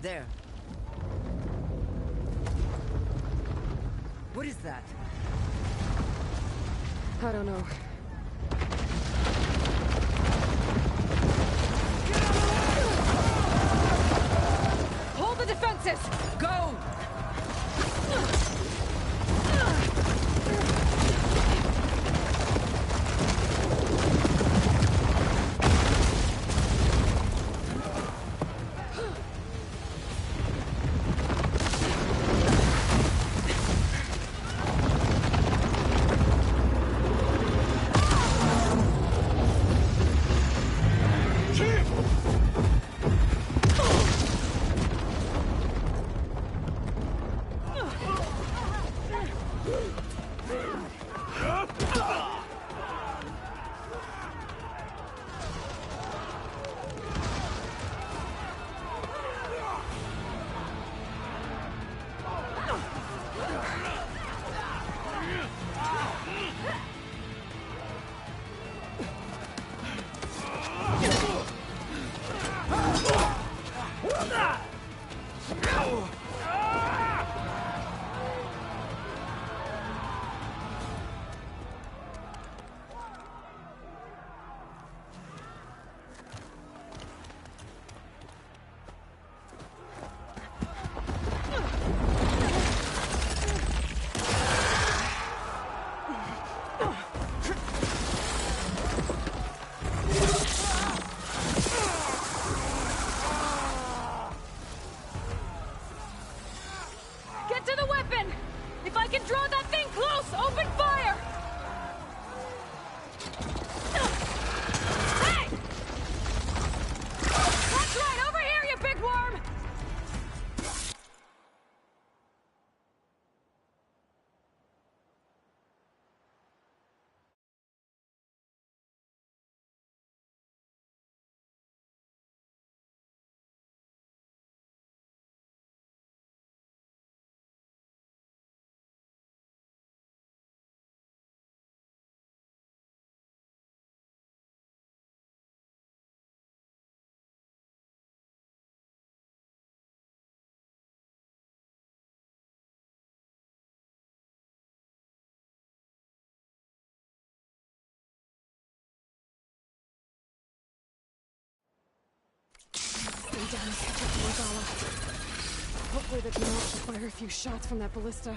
There. What is that? I don't know. Hold the defenses! Go! Get to the weapon! If I can draw that thing close, open fire! Hey! That's right, over here, you big worm! Stay down and catch up to Morgana. Hopefully they can also fire a few shots from that ballista.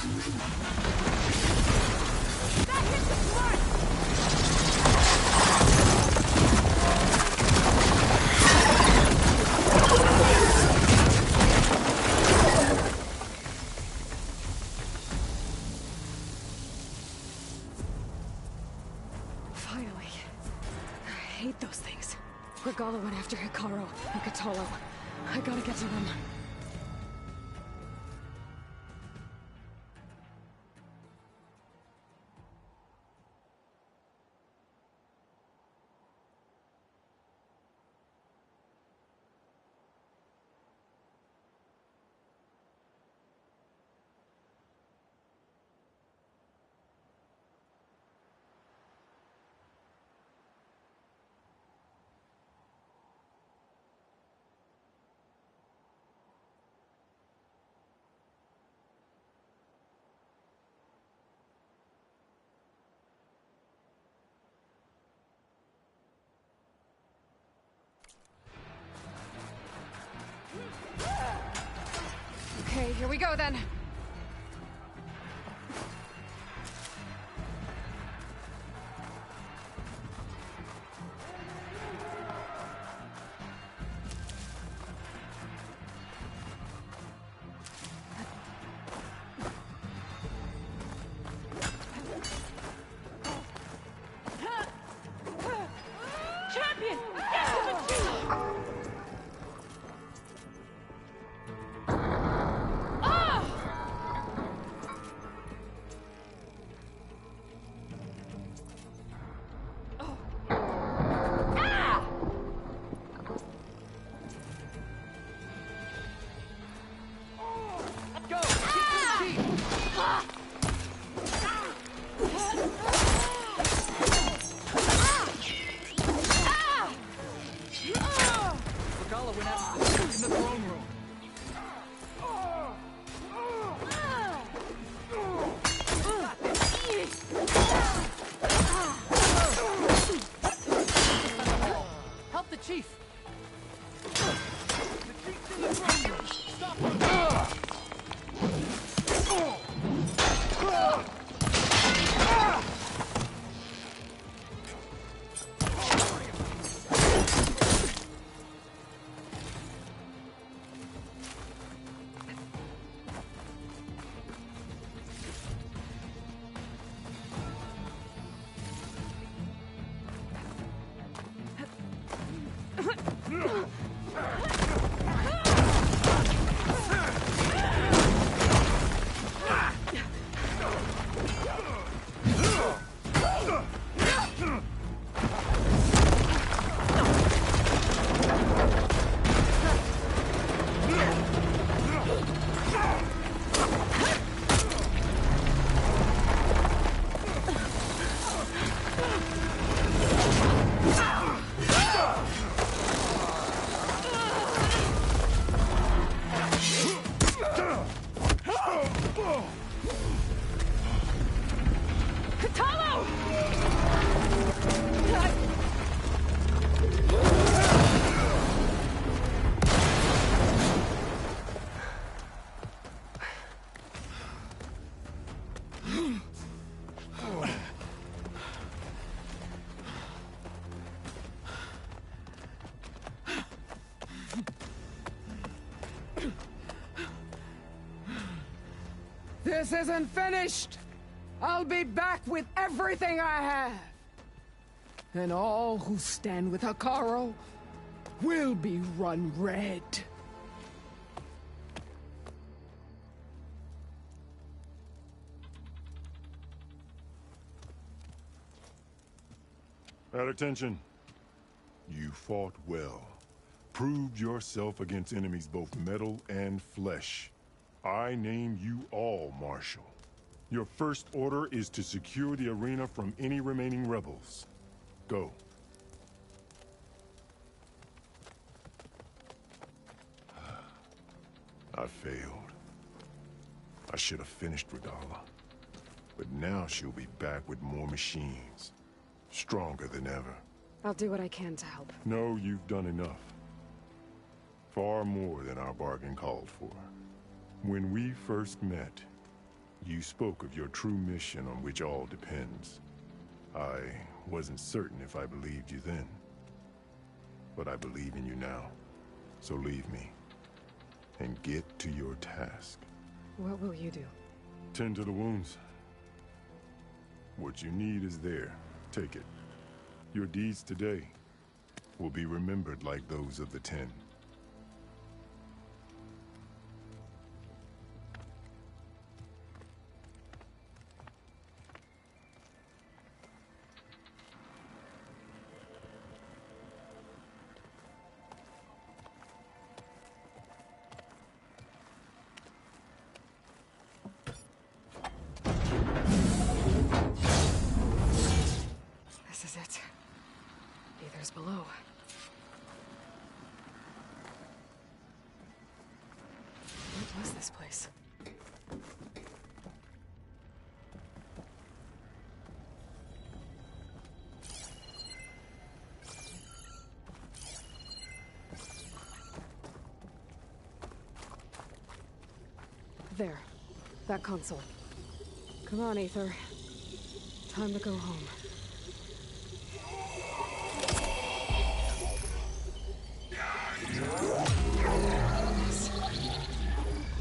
That hit the smart! Finally. I hate those things. Regala went after Hikaru and Katalo. I gotta get to them. Okay, here we go then. Champion! Get to the chief! This isn't finished! I'll be back with everything I have! And all who stand with Hikaru will be run red. At attention. You fought well. Proved yourself against enemies both metal and flesh. I name you all Marshal. Your first order is to secure the arena from any remaining rebels. Go. I failed. I should have finished Regala. But now she'll be back with more machines. Stronger than ever. I'll do what I can to help. No, you've done enough. Far more than our bargain called for. When we first met, You spoke of your true mission on which all depends. I wasn't certain if I believed you then. But I believe in you now. So leave me. And get to your task. What will you do? Tend to the wounds. What you need is there. Take it. Your deeds today will be remembered like those of the 10. This is it. Aether's below. What was this place? There. That console. Come on, Aether. Time to go home.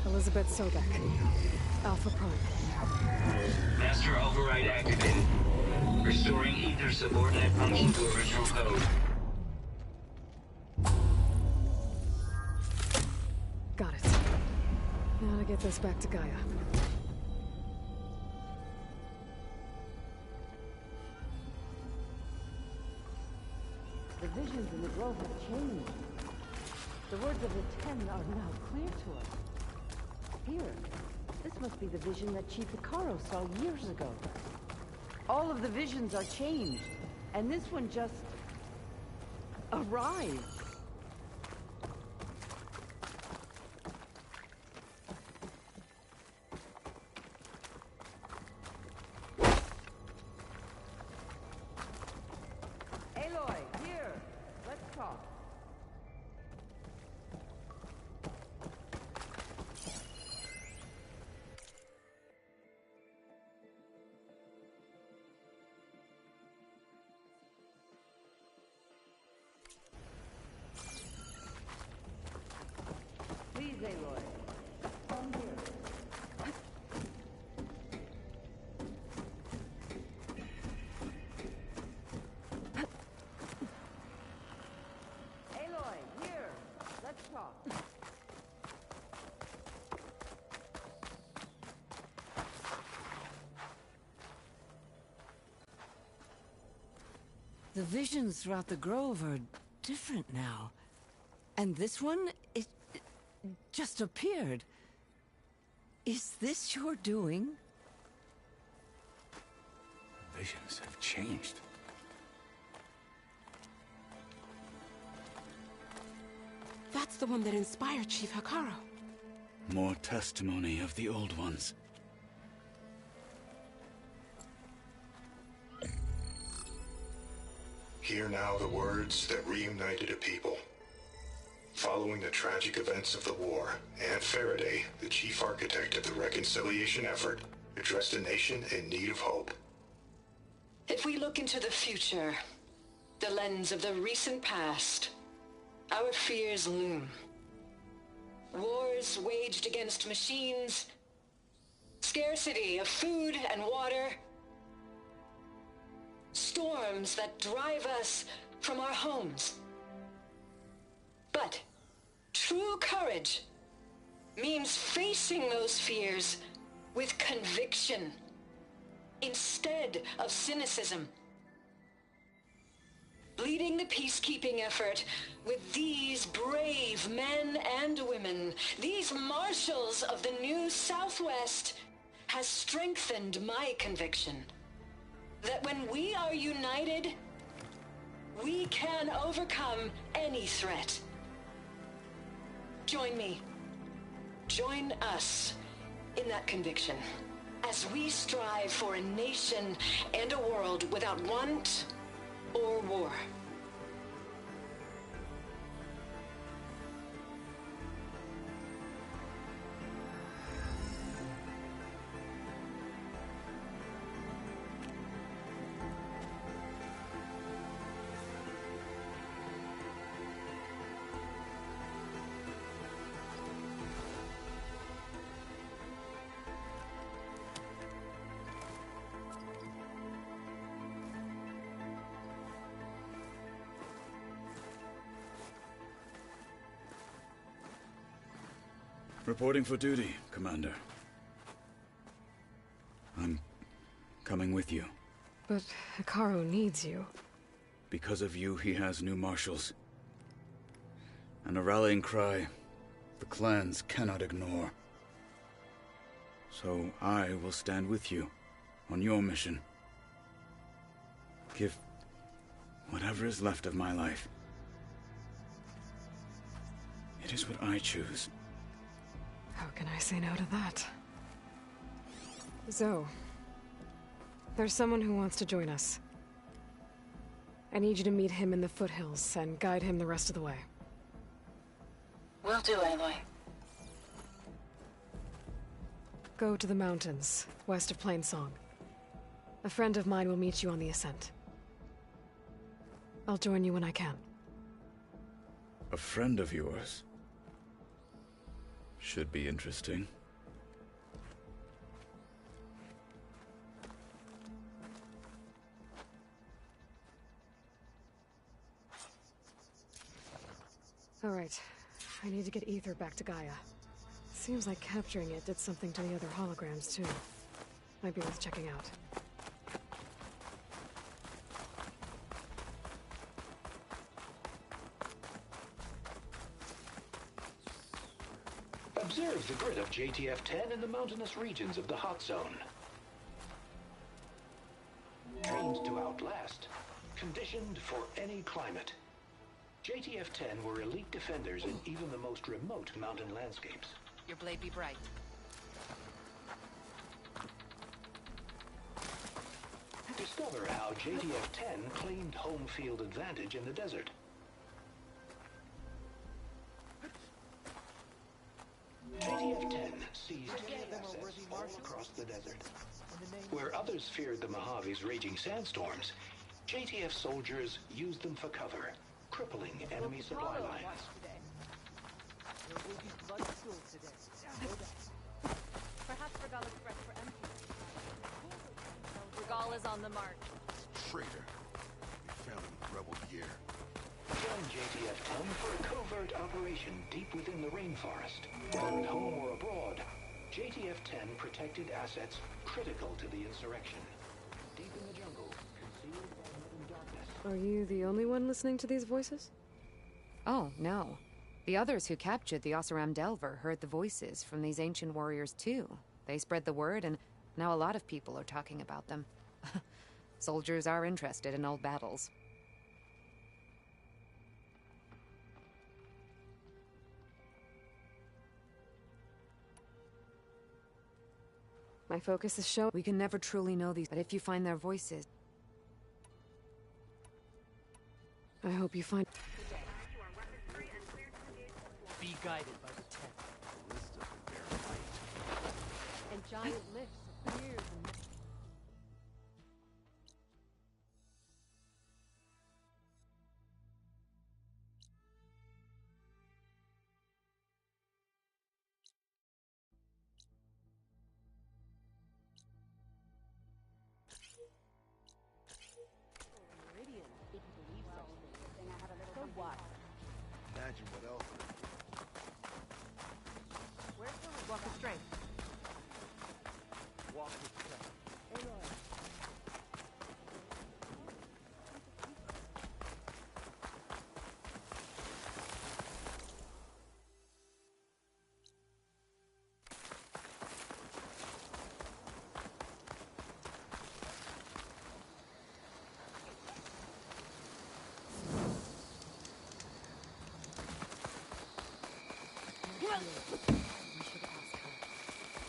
Elizabeth Sobek. Alpha Prime. Master override activated. Restoring Ether subordinate function to original code. Got it. Now to get this back to Gaia. The visions in the grove have changed. The words of the 10 are now clear to us. Here, this must be the vision that Chief Hikaru saw years ago. All of the visions are changed, and this one just arrived. Aloy, here, let's talk. Please, Aloy. Come here. Aloy, here. Let's talk. The visions throughout the grove are different now. And this one, it just appeared. Is this your doing? Visions have changed. That's the one that inspired Chief Hikaru. More testimony of the old ones. Hear now the words that reunited a people. Following the tragic events of the war, Anne Faraday, the chief architect of the reconciliation effort, addressed a nation in need of hope. If we look into the future, the lens of the recent past, our fears loom. Wars waged against machines, scarcity of food and water, storms that drive us from our homes. But true courage means facing those fears with conviction instead of cynicism. Leading the peacekeeping effort with these brave men and women, these marshals of the new Southwest, has strengthened my conviction that when we are united, we can overcome any threat. Join me. Join us in that conviction as we strive for a nation and a world without want or war. Reporting for duty, Commander. I'm coming with you. But Hikaru needs you. Because of you, he has new marshals. And a rallying cry the clans cannot ignore. So I will stand with you on your mission. Give whatever is left of my life. It is what I choose. How can I say no to that? Zoe, there's someone who wants to join us. I need you to meet him in the foothills and guide him the rest of the way. Will do, Aloy. Go to the mountains, west of Plainsong. A friend of mine will meet you on the ascent. I'll join you when I can. A friend of yours? Should be interesting. All right. I need to get Ether back to Gaia. Seems like capturing it did something to the other holograms, too. Might be worth checking out. Observe the grid of JTF-10 in the mountainous regions of the hot zone. Trained to outlast, conditioned for any climate. JTF-10 were elite defenders in even the most remote mountain landscapes. Your blade be bright. Discover how JTF-10 claimed home field advantage in the desert. JTF-10 seized key assets all across the desert. Where others feared the Mojave's raging sandstorms, JTF soldiers used them for cover, crippling enemy supply lines. Perhaps Regal expressed for empty. Regal is on the mark. Traitor. You found him in rebel gear. Join JTF-10 for a covert operation deep within the rainforest. Whether at home or abroad, JTF-10 protected assets critical to the insurrection. Deep in the jungle, concealed by hidden darkness. Are you the only one listening to these voices? Oh, no. The others who captured the Oseram Delver heard the voices from these ancient warriors too. They spread the word, and now a lot of people are talking about them. Soldiers are interested in old battles. My focus is showing. We can never truly know these, but if you find their voices... I hope you find... Be guided by the text. And giant lifts of years and Meridian, if you believe such things. So what? Imagine what else. Where's the walk of strength? Walk with strength.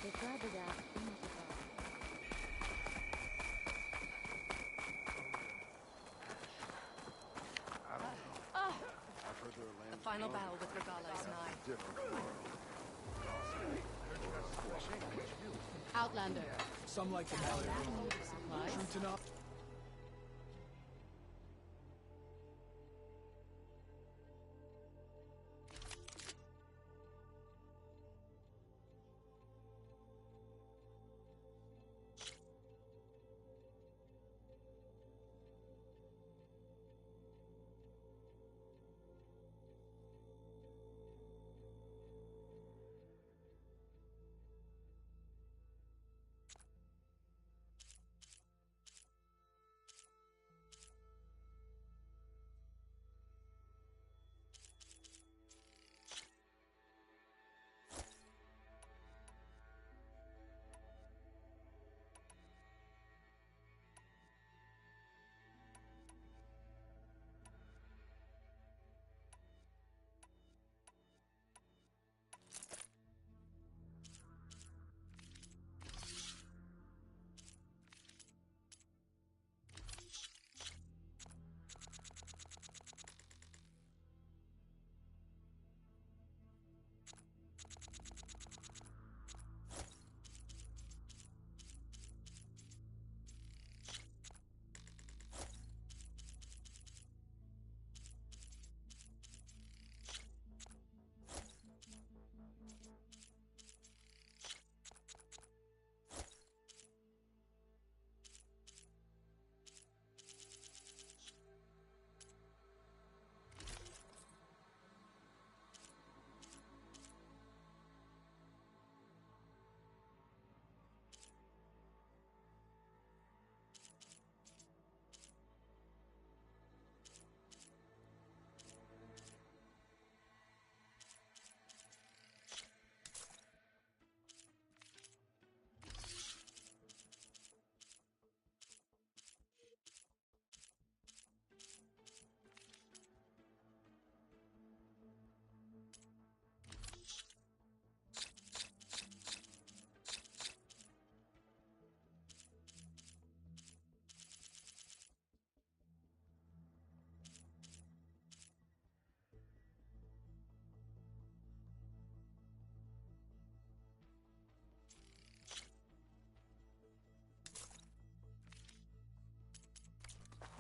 They tried to that. I don't know. I've heard there are lands. A final battle with Regala is nigh. Different world. Outlander. Some like the Valley True to not.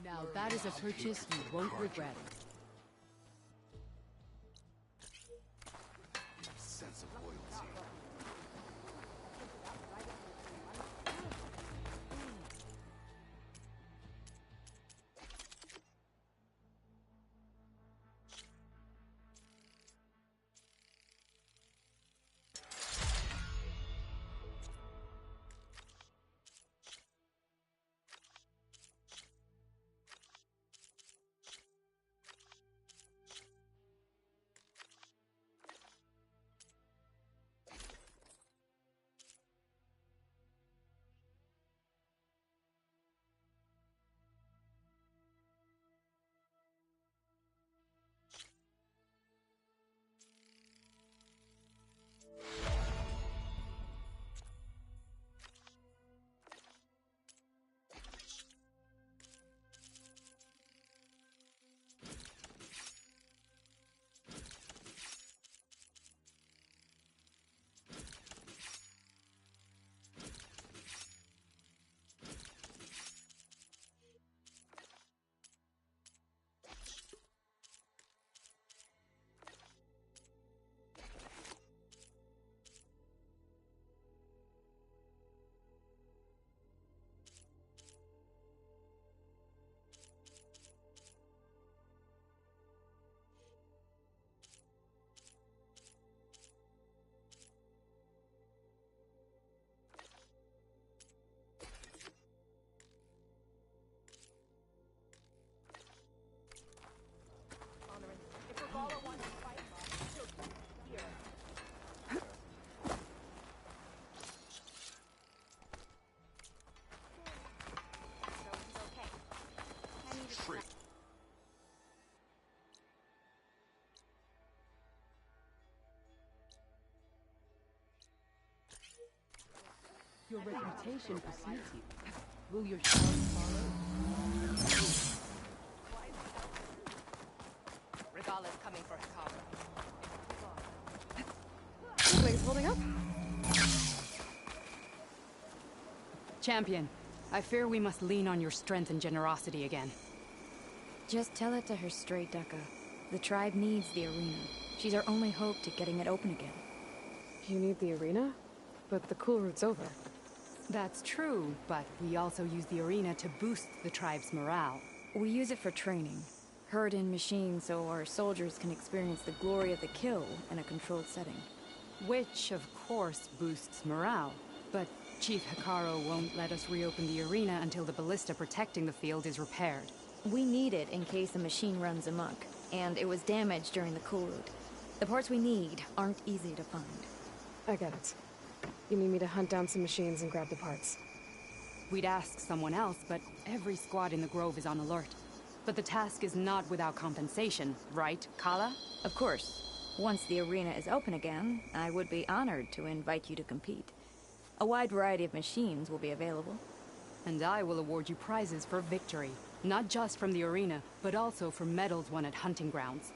Now that is a purchase you won't regret. Sense of loyalty. Your reputation precedes you. Will your shouts follow? Regal is coming for Hikaru. Things holding up? Champion, I fear we must lean on your strength and generosity again. Just tell it to her straight, Ducka. The tribe needs the arena. She's our only hope to getting it open again. You need the arena? But the cool route's over. That's true, but we also use the arena to boost the tribe's morale. We use it for training. Herd in machines so our soldiers can experience the glory of the kill in a controlled setting. Which, of course, boosts morale. But Chief Hikaru won't let us reopen the arena until the ballista protecting the field is repaired. We need it in case the machine runs amok, and it was damaged during the cool route. The parts we need aren't easy to find. I get it. You need me to hunt down some machines and grab the parts. We'd ask someone else, but every squad in the Grove is on alert. But the task is not without compensation, right, Kala? Of course. Once the arena is open again, I would be honored to invite you to compete. A wide variety of machines will be available. And I will award you prizes for victory. Not just from the arena, but also for medals won at hunting grounds.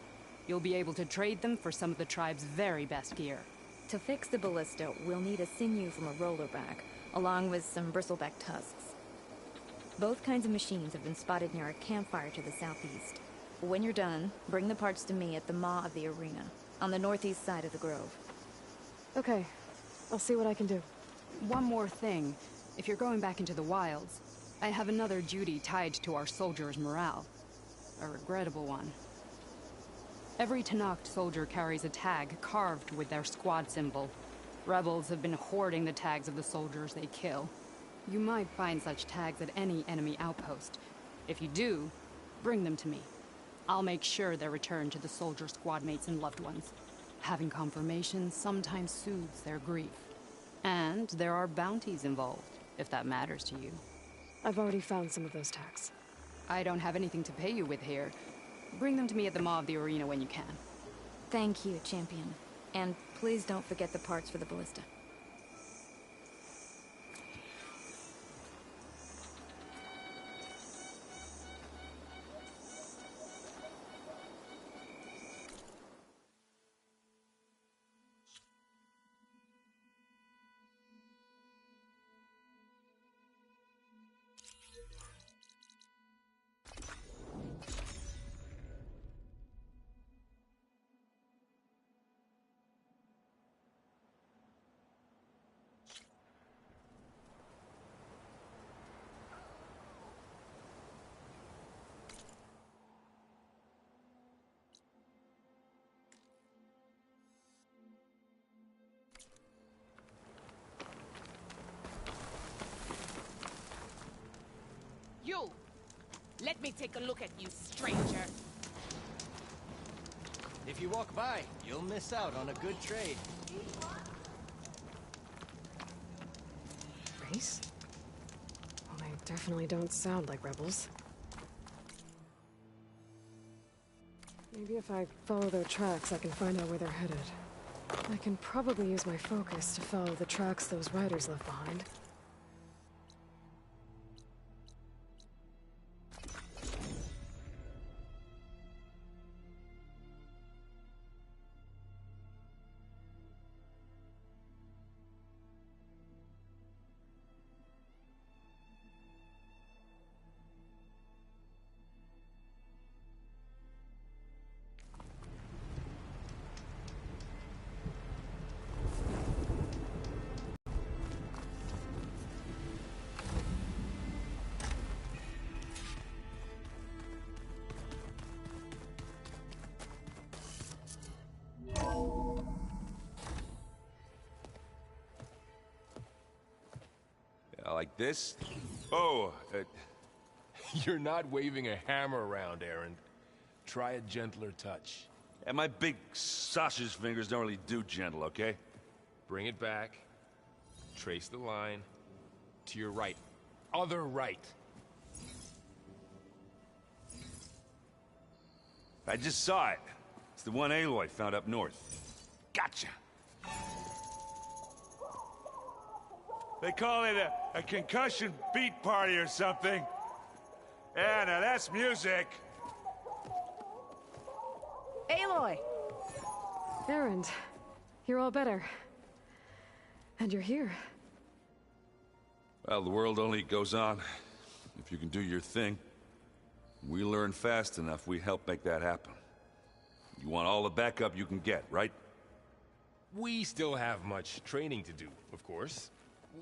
You'll be able to trade them for some of the tribe's very best gear. To fix the ballista, we'll need a sinew from a rollerback, along with some bristleback tusks. Both kinds of machines have been spotted near a campfire to the southeast. When you're done, bring the parts to me at the maw of the arena, on the northeast side of the grove. Okay. I'll see what I can do. One more thing. If you're going back into the wilds, I have another duty tied to our soldiers' morale. A regrettable one. Every Tenakth soldier carries a tag carved with their squad symbol. Rebels have been hoarding the tags of the soldiers they kill. You might find such tags at any enemy outpost. If you do, bring them to me. I'll make sure they're returned to the soldier squad mates and loved ones. Having confirmation sometimes soothes their grief. And there are bounties involved, if that matters to you. I've already found some of those tags. I don't have anything to pay you with here. Bring them to me at the maw of the arena when you can. Thank you, Champion. And please don't forget the parts for the ballista. Let me take a look at you, stranger. If you walk by, you'll miss out on a good trade. Race? Well, they definitely don't sound like rebels. Maybe if I follow their tracks, I can find out where they're headed. I can probably use my focus to follow the tracks those riders left behind. Like this? Oh, you're not waving a hammer around, Aaron. Try a gentler touch. And my big sausage fingers don't really do gentle, okay? Bring it back. Trace the line. To your right. Other right. I just saw it. It's the one Aloy found up north. Gotcha! They call it a concussion beat party or something. Yeah, now that's music. Aloy! Erend, you're all better. And you're here. Well, the world only goes on if you can do your thing. We learn fast enough, we help make that happen. You want all the backup you can get, right? We still have much training to do, of course.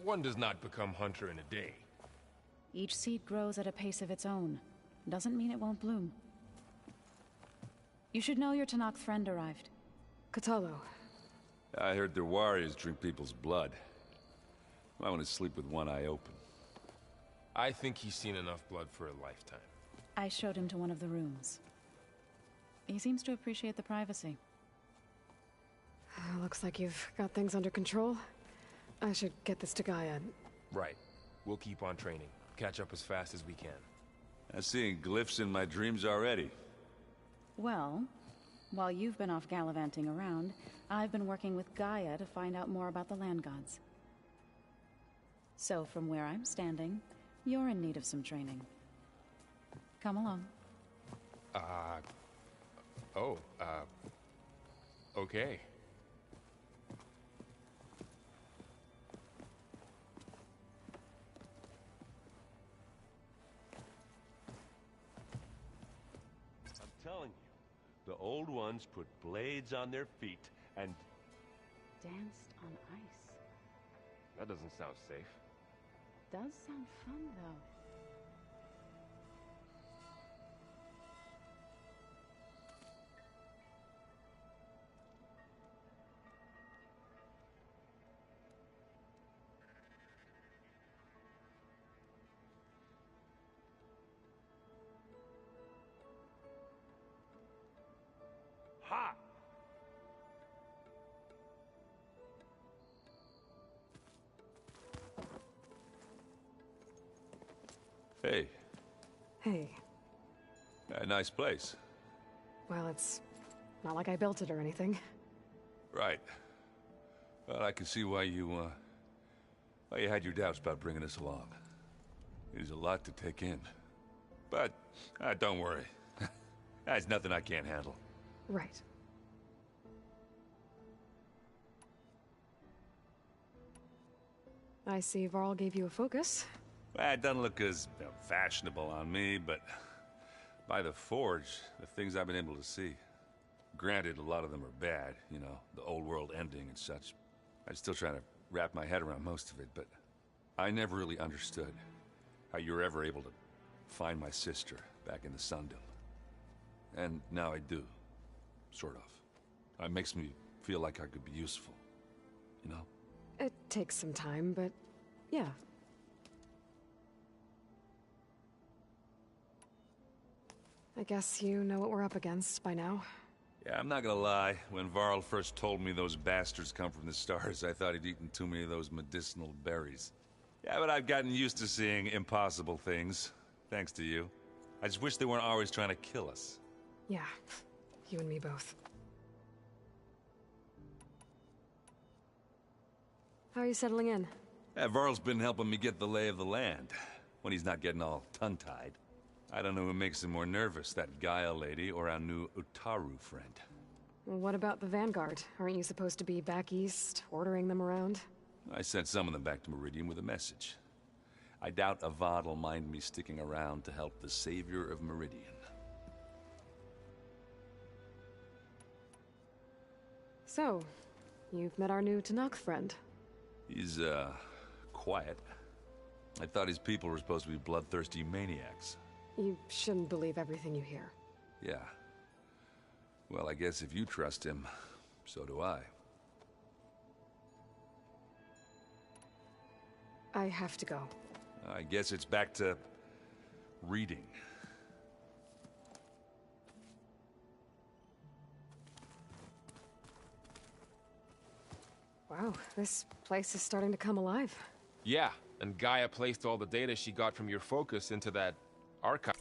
One does not become hunter in a day. Each seed grows at a pace of its own. Doesn't mean it won't bloom. You should know your Tanakh friend arrived. Katalo. I heard their warriors drink people's blood. I want to sleep with one eye open. I think he's seen enough blood for a lifetime. I showed him to one of the rooms. He seems to appreciate the privacy. Looks like you've got things under control. I should get this to Gaia. Right. We'll keep on training. Catch up as fast as we can. I'm seeing glyphs in my dreams already. Well, while you've been off gallivanting around, I've been working with Gaia to find out more about the land gods. So from where I'm standing, you're in need of some training. Come along. Okay. I'm telling you, the old ones put blades on their feet and... Danced on ice. That doesn't sound safe. Does sound fun, though. Ha! Hey. Hey. A nice place. Well, it's not like I built it or anything. Right. Well, I can see why you had your doubts about bringing us along. It is a lot to take in. But, don't worry. That's nothing I can't handle. Right. I see Varl gave you a focus. Well, it doesn't look as fashionable on me, but by the Forge, the things I've been able to see. Granted, a lot of them are bad, you know, the old world ending and such. I'm still trying to wrap my head around most of it, but I never really understood how you were ever able to find my sister back in the Sundom. And now I do. Sort of. It makes me feel like I could be useful. You know? It takes some time, but yeah. I guess you know what we're up against by now. Yeah, I'm not gonna lie. When Varl first told me those bastards come from the stars, I thought he'd eaten too many of those medicinal berries. Yeah, but I've gotten used to seeing impossible things, thanks to you. I just wish they weren't always trying to kill us. Yeah, you and me both. How are you settling in? Yeah, Varl's been helping me get the lay of the land, when he's not getting all tongue-tied. I don't know who makes him more nervous, that Gaia lady or our new Utaru friend. What about the Vanguard? Aren't you supposed to be back east, ordering them around? I sent some of them back to Meridian with a message. I doubt Avad will mind me sticking around to help the savior of Meridian. So, you've met our new Tanakh friend. He's, quiet. I thought his people were supposed to be bloodthirsty maniacs. You shouldn't believe everything you hear. Yeah. Well, I guess if you trust him, so do I. I have to go. I guess it's back to reading. Wow, this place is starting to come alive. Yeah, and Gaia placed all the data she got from your focus into that archive.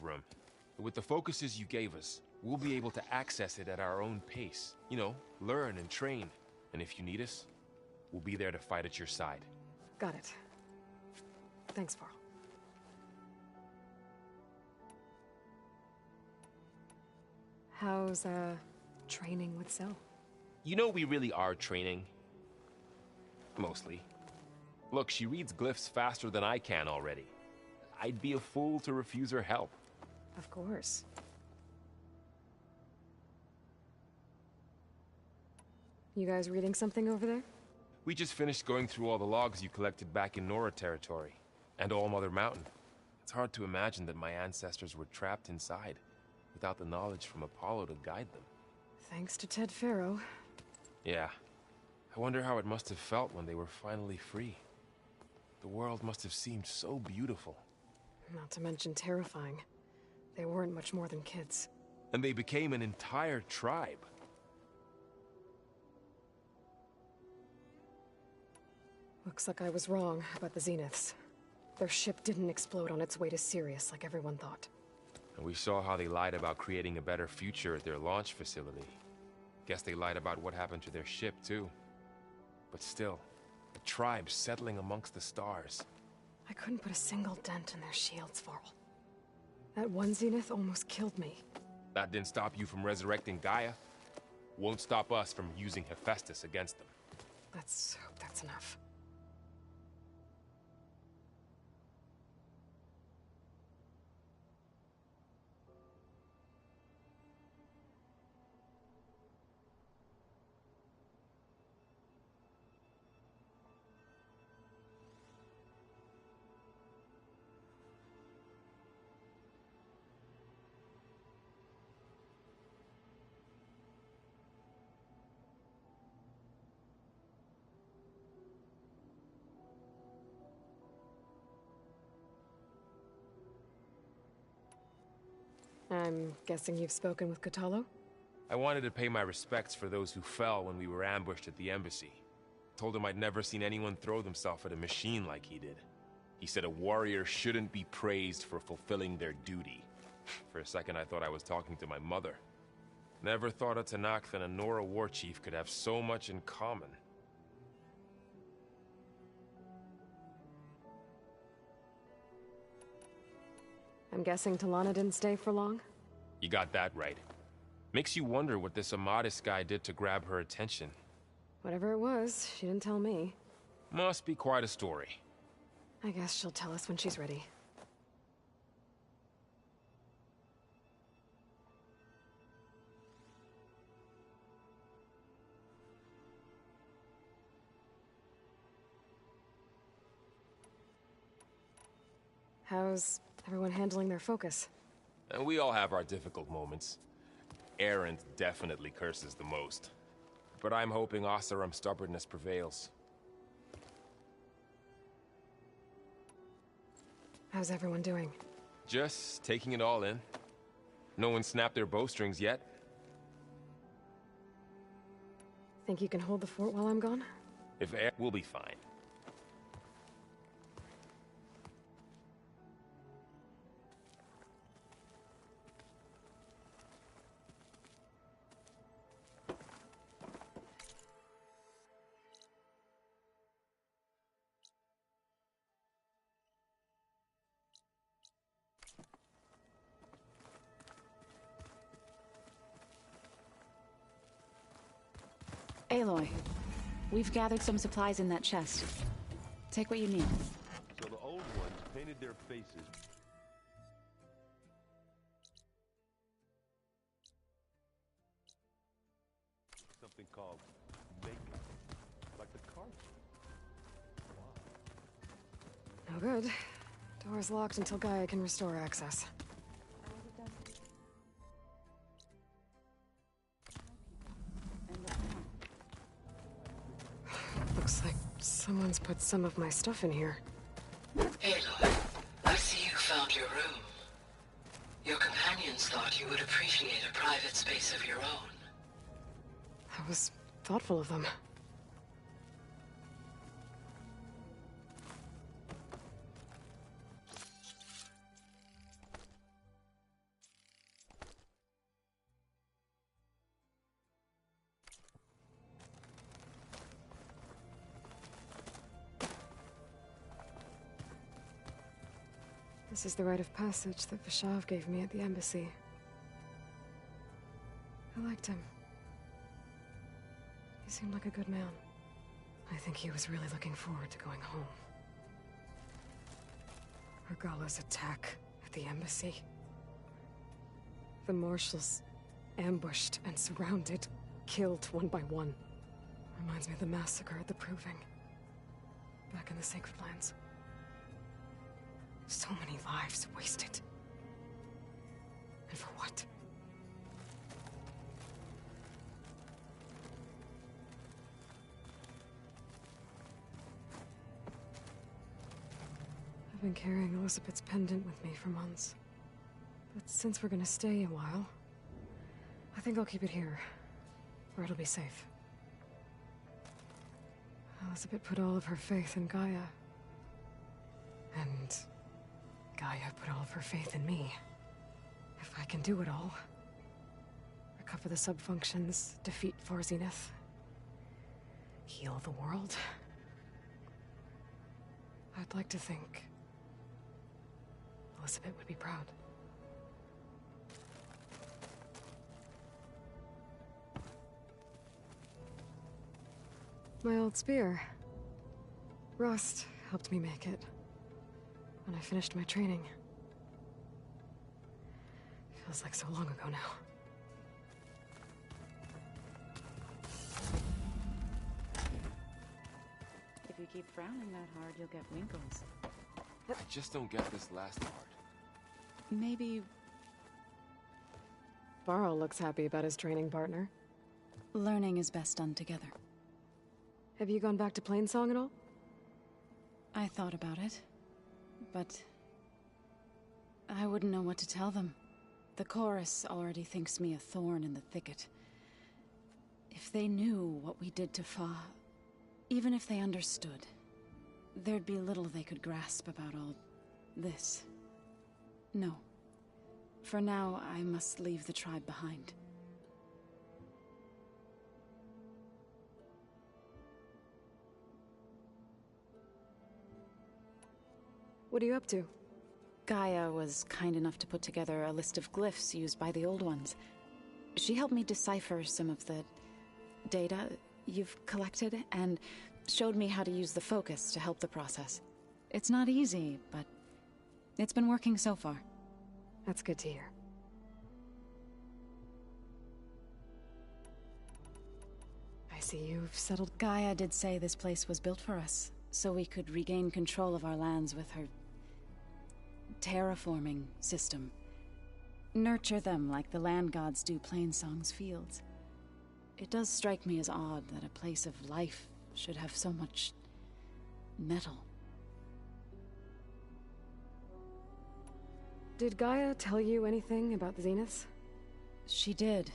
Room. With the focuses you gave us, we'll be able to access it at our own pace. You know, learn and train. And if you need us, we'll be there to fight at your side. Got it. Thanks, Varl. How's, training with Cell? You know we really are training. Mostly. Look, she reads glyphs faster than I can already. I'd be a fool to refuse her help. Of course. You guys reading something over there? We just finished going through all the logs you collected back in Nora territory, and All Mother Mountain. It's hard to imagine that my ancestors were trapped inside, without the knowledge from Apollo to guide them. Thanks to Ted Faro. Yeah. I wonder how it must have felt when they were finally free. The world must have seemed so beautiful. Not to mention terrifying. They weren't much more than kids. And they became an entire tribe. Looks like I was wrong about the Zeniths. Their ship didn't explode on its way to Sirius like everyone thought. And we saw how they lied about creating a better future at their launch facility. Guess they lied about what happened to their ship, too. But still, a tribe settling amongst the stars. I couldn't put a single dent in their shields, Varl. That one Zenith almost killed me. That didn't stop you from resurrecting Gaia. Won't stop us from using Hephaestus against them. Let's hope that's enough. I'm guessing you've spoken with Kotallo? I wanted to pay my respects for those who fell when we were ambushed at the embassy. Told him I'd never seen anyone throw themselves at a machine like he did. He said a warrior shouldn't be praised for fulfilling their duty. For a second I thought I was talking to my mother. Never thought a Tanakh and a Nora war chief could have so much in common. I'm guessing Talana didn't stay for long? You got that right. Makes you wonder what this Amadis guy did to grab her attention. Whatever it was, she didn't tell me. Must be quite a story. I guess she'll tell us when she's ready. How's everyone handling their focus? And we all have our difficult moments. Erend definitely curses the most. But I'm hoping Oseram's stubbornness prevails. How's everyone doing? Just taking it all in. No one snapped their bowstrings yet. Think you can hold the fort while I'm gone? If we'll be fine. Aloy, we've gathered some supplies in that chest. Take what you need. So the old ones painted their faces. Something called makeup. Like the carpet. No good. Door's locked until Gaia can restore access. Looks like someone's put some of my stuff in here. Aloy, I see you found your room. Your companions thought you would appreciate a private space of your own. That was thoughtful of them. This is the rite of passage that Vishav gave me at the embassy. I liked him. He seemed like a good man. I think he was really looking forward to going home. Argala's attack at the embassy. The marshals ambushed and surrounded, killed one by one. Reminds me of the massacre at the Proving. Back in the Sacred Lands. So many lives wasted. And for what? I've been carrying Elizabeth's pendant with me for months. But since we're gonna stay a while, I think I'll keep it here, where it'll be safe. Elizabeth put all of her faith in Gaia. And Gaia put all of her faith in me. If I can do it all, recover the sub-functions, defeat For Zenith, heal the world, I'd like to think Elizabeth would be proud. My old spear. Rust helped me make it when I finished my training. Feels like so long ago now. If you keep frowning that hard, you'll get wrinkles. I just don't get this last part. Maybe... Varl looks happy about his training partner. learning is best done together. Have you gone back to Plainsong at all? I thought about it, but I wouldn't know what to tell them. The chorus already thinks me a thorn in the thicket. If they knew what we did to Fa, even if they understood, there'd be little they could grasp about all this. No. For now, I must leave the tribe behind. What are you up to? Gaia was kind enough to put together a list of glyphs used by the Old Ones. She helped me decipher some of the data you've collected, and showed me how to use the focus to help the process. It's not easy, but it's been working so far. That's good to hear. I see you've settled. Gaia did say this place was built for us, so we could regain control of our lands with her terraforming system. Nurture them like the land gods do Plainsong's fields. It does strike me as odd that a place of life should have so much metal. Did Gaia tell you anything about the Zeniths? She did,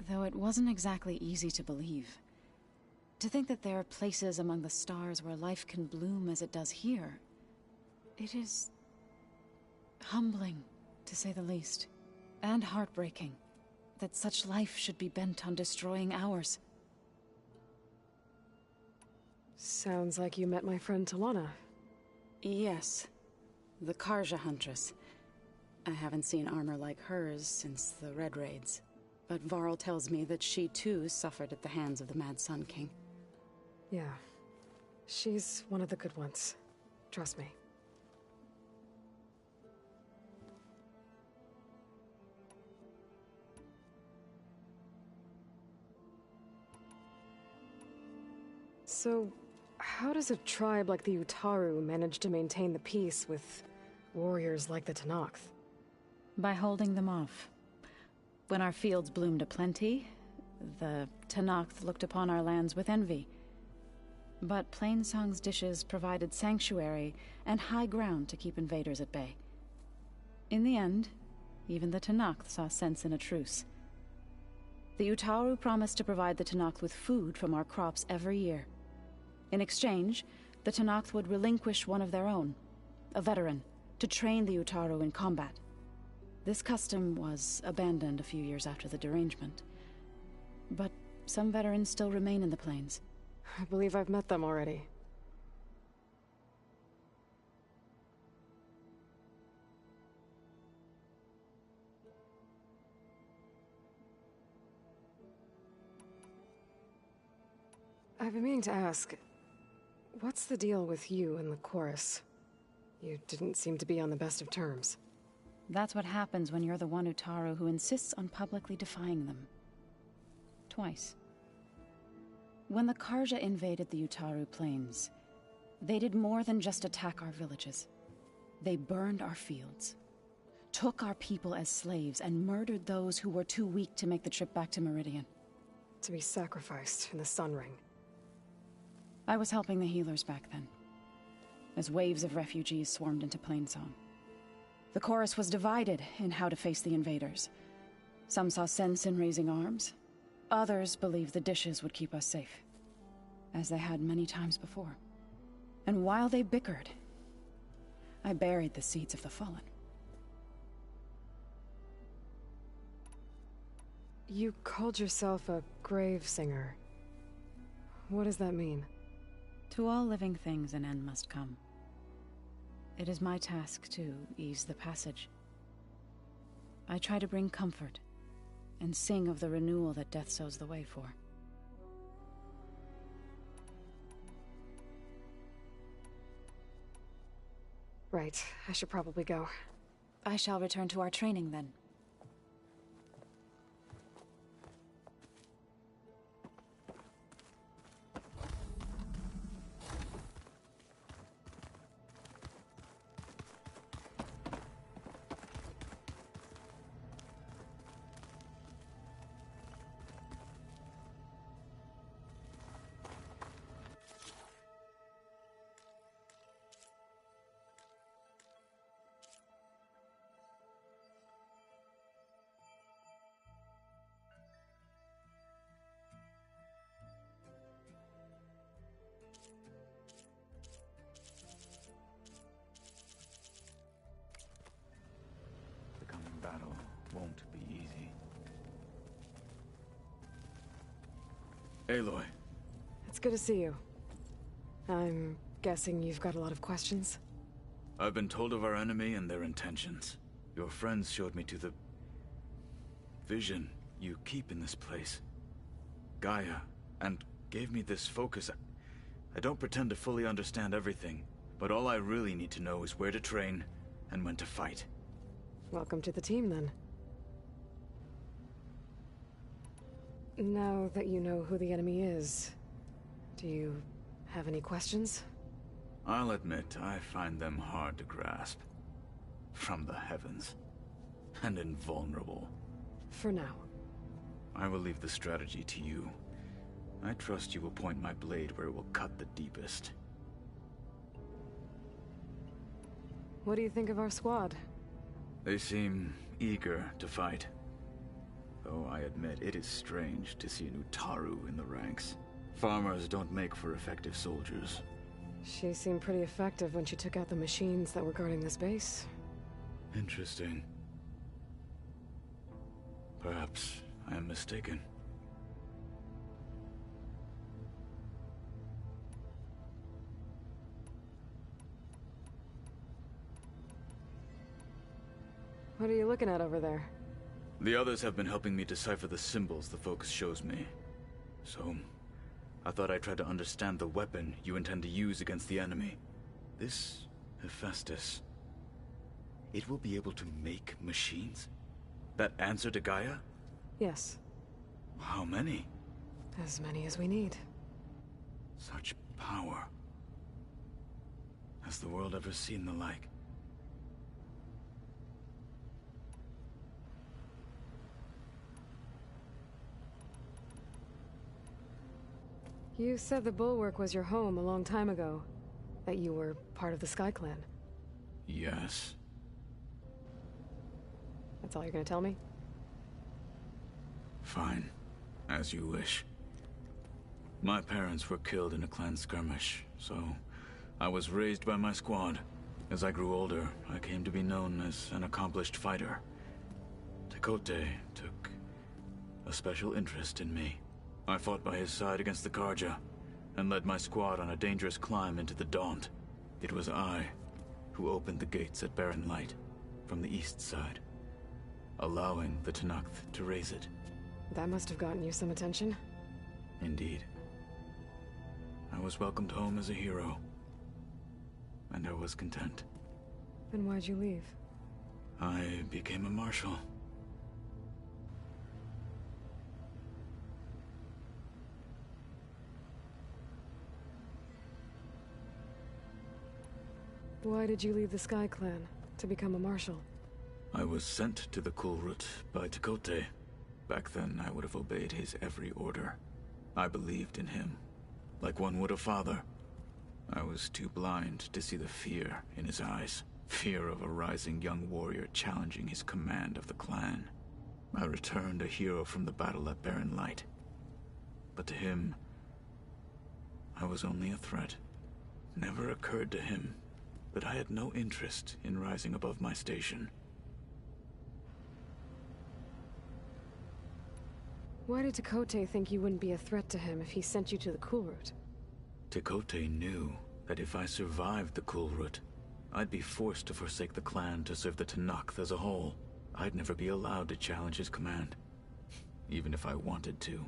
though it wasn't exactly easy to believe. To think that there are places among the stars where life can bloom as it does here, it is humbling, to say the least, and heartbreaking that such life should be bent on destroying ours. Sounds like you met my friend Talana. Yes, the Karja Huntress. I haven't seen armor like hers since the Red Raids, but Varl tells me that she too suffered at the hands of the Mad Sun King. Yeah, she's one of the good ones. Trust me. So, how does a tribe like the Utaru manage to maintain the peace with warriors like the Tenakth? By holding them off. When our fields bloomed aplenty, the Tenakth looked upon our lands with envy. But Plainsong's dishes provided sanctuary and high ground to keep invaders at bay. In the end, even the Tenakth saw sense in a truce. The Utaru promised to provide the Tenakth with food from our crops every year. In exchange, the Tenakth would relinquish one of their own, a veteran, to train the Utaru in combat. This custom was abandoned a few years after the derangement. But some veterans still remain in the plains. I believe I've met them already. I've been meaning to ask, what's the deal with you and the chorus? You didn't seem to be on the best of terms. That's what happens when you're the one Utaru who insists on publicly defying them. Twice. When the Karja invaded the Utaru plains, they did more than just attack our villages. They burned our fields, took our people as slaves, and murdered those who were too weak to make the trip back to Meridian. To be sacrificed in the Sun Ring. I was helping the healers back then, as waves of refugees swarmed into Plainsong. The chorus was divided in how to face the invaders. Some saw sense in raising arms. Others believed the dishes would keep us safe, as they had many times before. And while they bickered, I buried the seeds of the fallen. You called yourself a grave singer. What does that mean? To all living things an end must come. It is my task to ease the passage. I try to bring comfort, and sing of the renewal that death sows the way for. Right, I should probably go. I shall return to our training then. Battle won't be easy. Aloy. It's good to see you. I'm guessing you've got a lot of questions? I've been told of our enemy and their intentions. Your friends showed me to the vision you keep in this place, Gaia, and gave me this focus. I don't pretend to fully understand everything, but all I really need to know is where to train and when to fight. Welcome to the team, then. Now that you know who the enemy is, do you have any questions? I'll admit, I find them hard to grasp. From the heavens. And invulnerable. For now. I will leave the strategy to you. I trust you will point my blade where it will cut the deepest. What do you think of our squad? They seem eager to fight. Though I admit it is strange to see an Utaru in the ranks. Farmers don't make for effective soldiers. She seemed pretty effective when she took out the machines that were guarding this base. Interesting. Perhaps I am mistaken. What are you looking at over there? The others have been helping me decipher the symbols the focus shows me. So, I thought I'd try to understand the weapon you intend to use against the enemy. This Hephaestus, it will be able to make machines? That answer to Gaia? Yes. How many? As many as we need. Such power. Has the world ever seen the like? You said the Bulwark was your home a long time ago. That you were part of the Sky Clan. Yes. That's all you're gonna tell me? Fine. As you wish. My parents were killed in a clan skirmish, so I was raised by my squad. As I grew older, I came to be known as an accomplished fighter. Tekote took a special interest in me. I fought by his side against the Karja, and led my squad on a dangerous climb into the Daunt. It was I who opened the gates at Barren Light, from the east side, allowing the Tenakth to raise it. That must have gotten you some attention. Indeed. I was welcomed home as a hero, and I was content. Then why'd you leave? I became a marshal. Why did you leave the Sky Clan to become a marshal? I was sent to the Kulrut by Tekote. Back then, I would have obeyed his every order. I believed in him, like one would a father. I was too blind to see the fear in his eyes. Fear of a rising young warrior challenging his command of the clan. I returned a hero from the battle at Barren Light. But to him, I was only a threat. Never occurred to him that I had no interest in rising above my station. Why did Tekote think you wouldn't be a threat to him if he sent you to the Cool Route? Tekote knew that if I survived the Cool Route, I'd be forced to forsake the clan to serve the Tenakth as a whole. I'd never be allowed to challenge his command, even if I wanted to.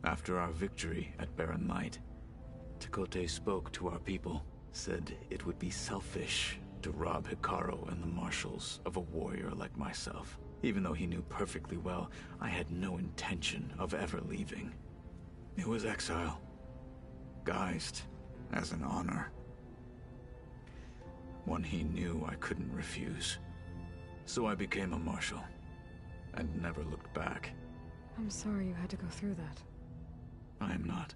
After our victory at Barren Light, Tekote spoke to our people, said it would be selfish to rob Hikaru and the Marshals of a warrior like myself. Even though he knew perfectly well I had no intention of ever leaving. It was exile, guised as an honor. One he knew I couldn't refuse. So I became a marshal, and never looked back. I'm sorry you had to go through that. I am not.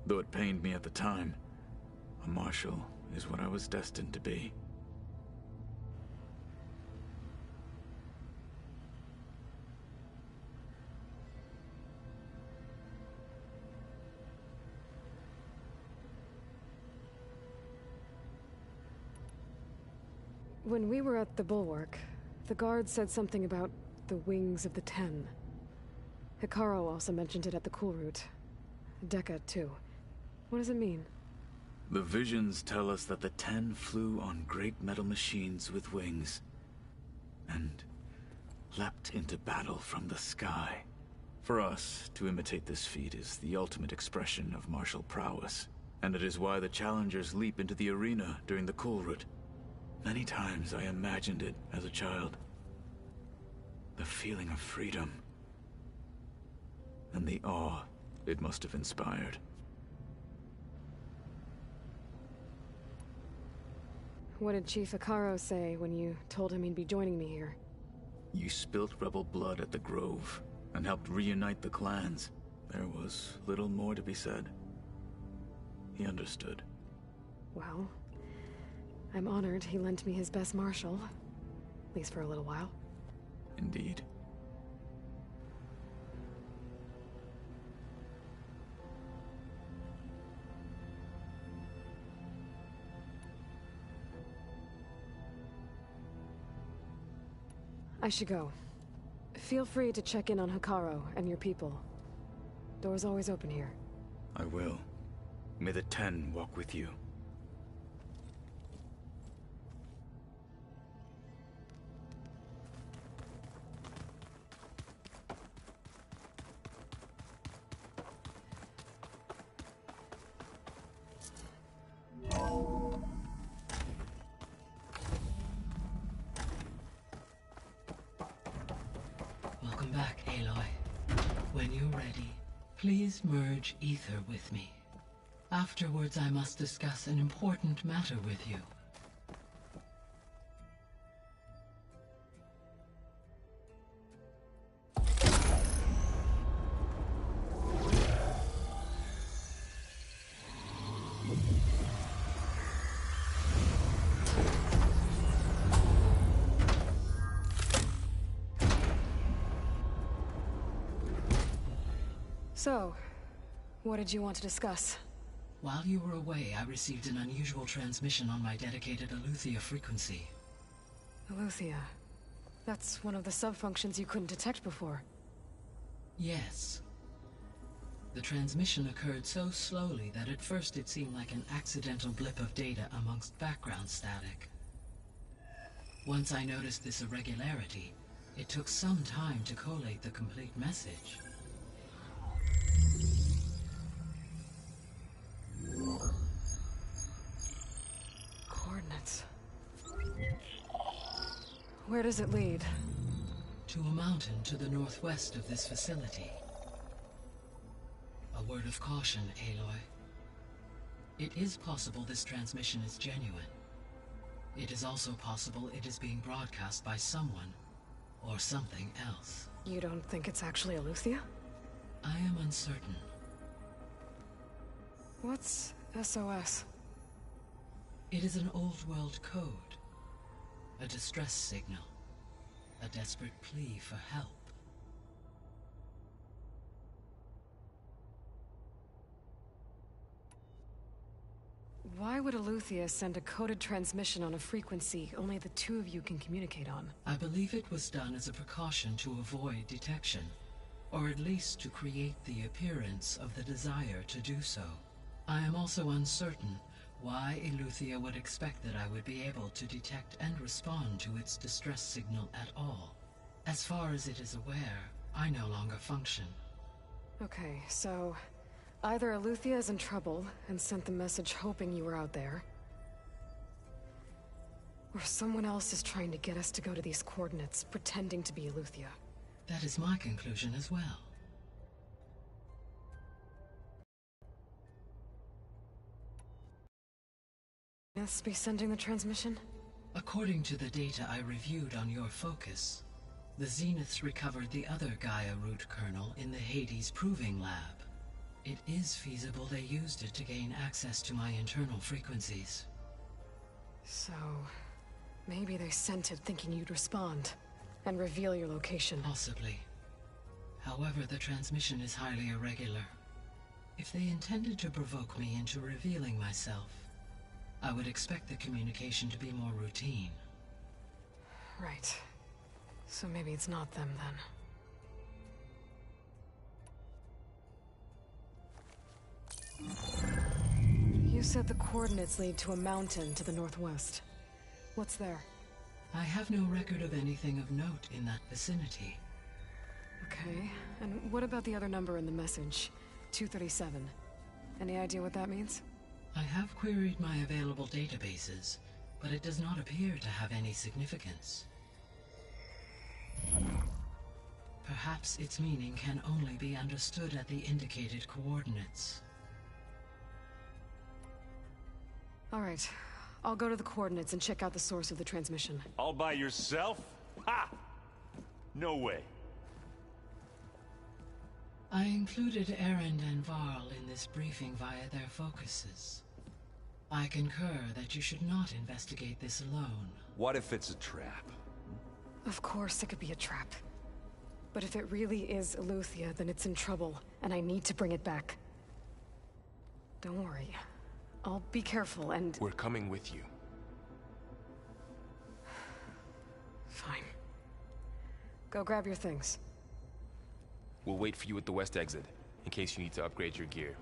Though it pained me at the time, a marshal is what I was destined to be. When we were at the Bulwark, the guard said something about the Wings of the Ten. Hikaru also mentioned it at the Cool Route. Dekka, too. What does it mean? The visions tell us that the Ten flew on great metal machines with wings, and leapt into battle from the sky. For us, to imitate this feat is the ultimate expression of martial prowess, and it is why the challengers leap into the arena during the Cool Route. Many times I imagined it as a child. The feeling of freedom, and the awe it must have inspired. What did Chief Hikaru say when you told him he'd be joining me here? You spilt rebel blood at the Grove, and helped reunite the clans. There was little more to be said. He understood. Well, I'm honored he lent me his best marshal. At least for a little while. Indeed. I should go. Feel free to check in on Hikaru and your people. Door's always open here. I will. May the Ten walk with you. Welcome back, Aloy. When you're ready, please merge ether with me. Afterwards, I must discuss an important matter with you. So, what did you want to discuss? While you were away, I received an unusual transmission on my dedicated Aletheia frequency. Aletheia. That's one of the sub-functions you couldn't detect before. Yes. The transmission occurred so slowly that at first it seemed like an accidental blip of data amongst background static. Once I noticed this irregularity, it took some time to collate the complete message. Coordinates. Where does it lead? To a mountain to the northwest of this facility. A word of caution, Aloy. It is possible this transmission is genuine. It is also possible it is being broadcast by someone or something else. You don't think it's actually Aletheia? I am uncertain. What's SOS? It is an old world code. A distress signal. A desperate plea for help. Why would Eleuthia send a coded transmission on a frequency only the two of you can communicate on? I believe it was done as a precaution to avoid detection, or at least to create the appearance of the desire to do so. I am also uncertain why Eleuthia would expect that I would be able to detect and respond to its distress signal at all. As far as it is aware, I no longer function. Okay, so either Eleuthia is in trouble and sent the message hoping you were out there, or someone else is trying to get us to go to these coordinates, pretending to be Eleuthia. That is my conclusion as well. Must be sending the transmission? According to the data I reviewed on your focus, the Zeniths recovered the other Gaia root kernel in the Hades Proving Lab. It is feasible they used it to gain access to my internal frequencies. So, maybe they sent it thinking you'd respond, and reveal your location. Possibly. However, the transmission is highly irregular. If they intended to provoke me into revealing myself, I would expect the communication to be more routine. Right. So maybe it's not them, then. You said the coordinates lead to a mountain to the northwest. What's there? I have no record of anything of note in that vicinity. Okay, and what about the other number in the message? 237. Any idea what that means? I have queried my available databases, but it does not appear to have any significance. Perhaps its meaning can only be understood at the indicated coordinates. All right. I'll go to the coordinates and check out the source of the transmission. All by yourself? Ha! No way. I included Erend and Varl in this briefing via their focuses. I concur that you should not investigate this alone. What if it's a trap? Of course it could be a trap. But if it really is Eleuthia, then it's in trouble, and I need to bring it back. Don't worry. I'll be careful and... We're coming with you. Fine. Go grab your things. We'll wait for you at the west exit, in case you need to upgrade your gear.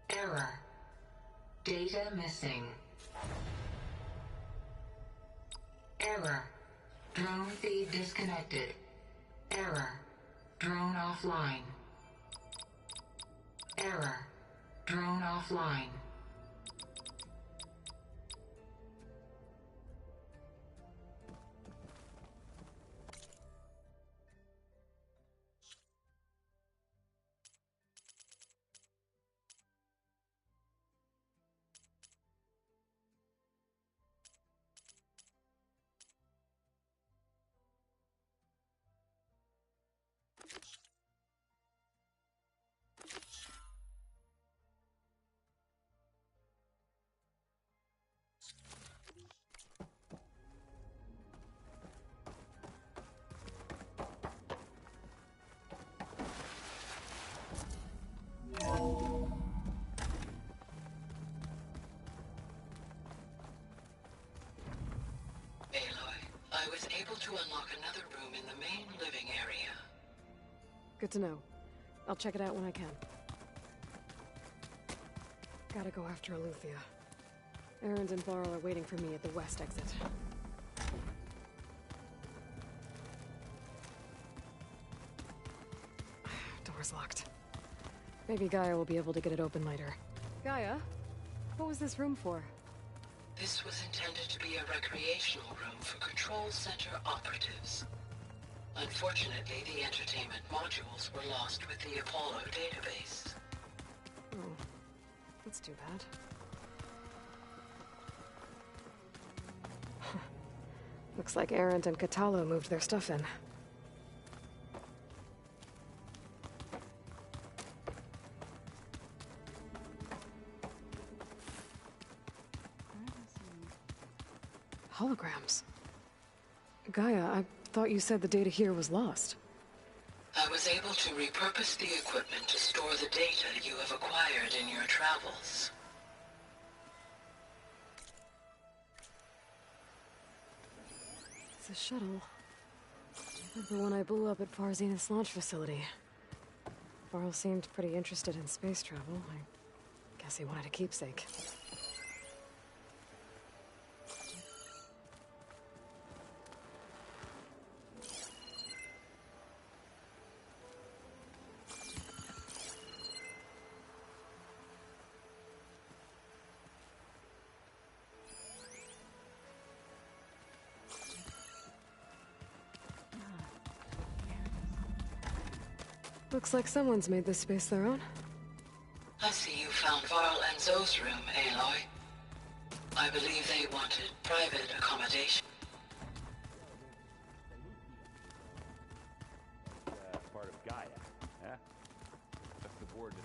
Error. Data missing. Error. Drone feed disconnected. Error. Drone offline. Error. Drone offline. I was able to unlock another room in the main living area. Good to know. I'll check it out when I can. Gotta go after Eleuthia. Erend and Varl are waiting for me at the west exit. Door's locked. Maybe Gaia will be able to get it open later. Gaia? What was this room for? This was intended to be a recreational room for Control Center operatives. Unfortunately, the entertainment modules were lost with the Apollo database. Oh, that's too bad. Looks like Erend and Katalo moved their stuff in. Holograms. Gaia, I thought you said the data here was lost. I was able to repurpose the equipment to store the data you have acquired in your travels. It's a shuttle. Like the one I blew up at Far Zenith's launch facility. Varl seemed pretty interested in space travel. I guess he wanted a keepsake. Looks like someone's made this space their own. I see you found Varl and Zoe's room, Aloy. I believe they wanted private accommodation. Part of Gaia, huh? That's the board that...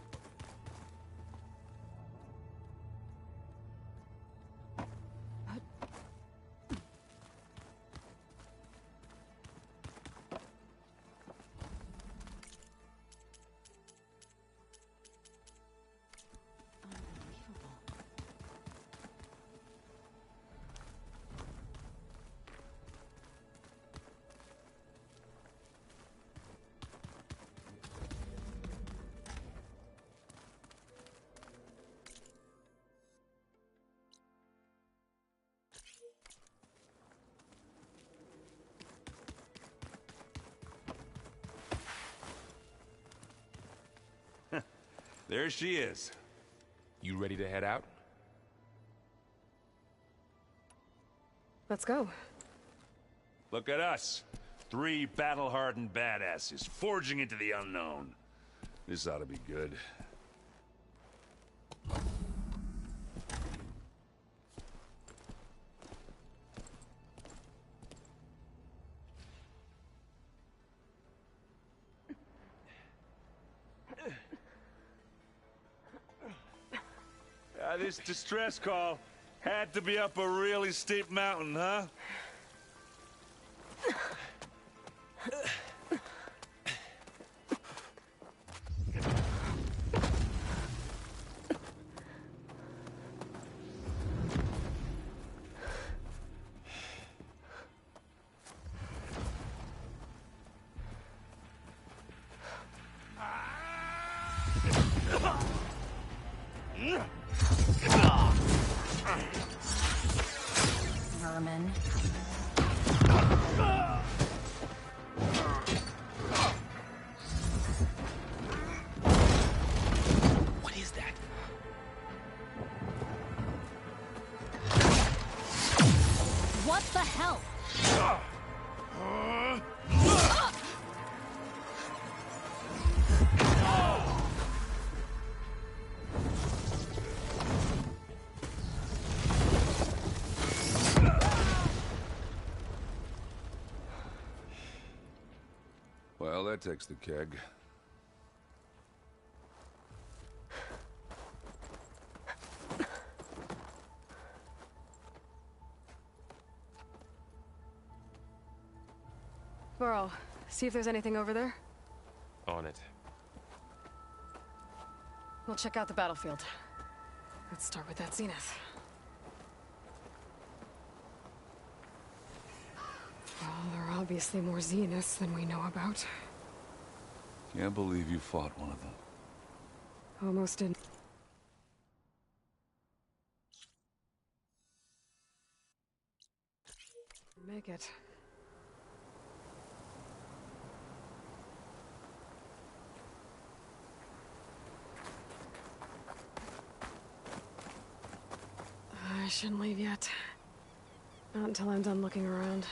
There she is. You ready to head out? Let's go. Look at us. 3 battle-hardened badasses forging into the unknown. This ought to be good. This distress call had to be up a really steep mountain, huh? Vermin. What is that? What the hell? Well, that takes the keg. Varl, see if there's anything over there. On it. We'll check out the battlefield. Let's start with that Zenith. Well, there are obviously more Zeniths than we know about. Can't believe you fought one of them. Almost didn't. Make it. I shouldn't leave yet. Not until I'm done looking around.